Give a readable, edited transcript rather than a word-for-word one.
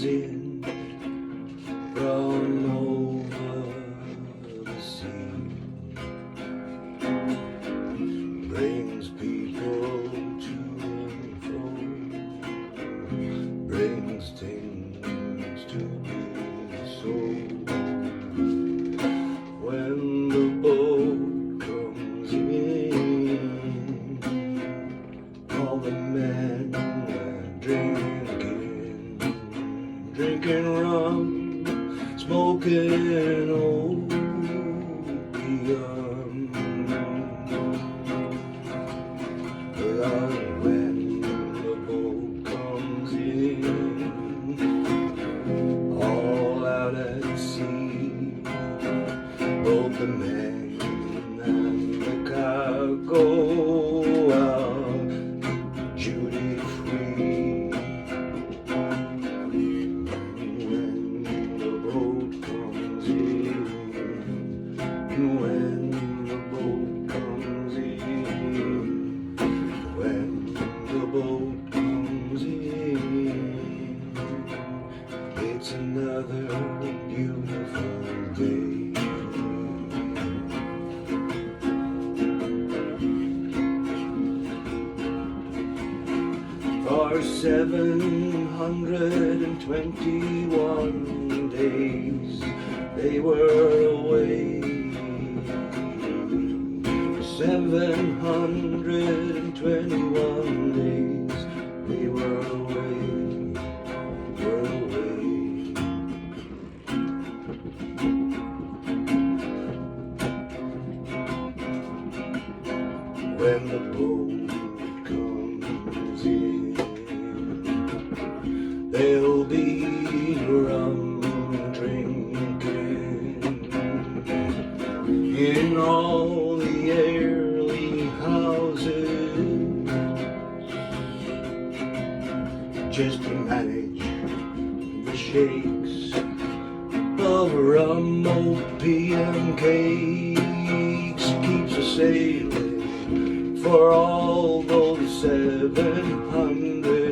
in from over the sea, brings people to and fro, brings things to be sold. When the boat comes in, all the men are drinking rum, smoking opium. But when the boat comes in, all out at sea, both the men and the cargo out duty free. When the boat comes in, when the boat comes in, when the boat comes in, it's another beautiful day. For 721 days they were away. 721 days they were away, were away. When the boat comes in, there'll be rum drinking in all the early houses, just to manage the shakes of rum, opium cakes. Keeps us sailing for all those 700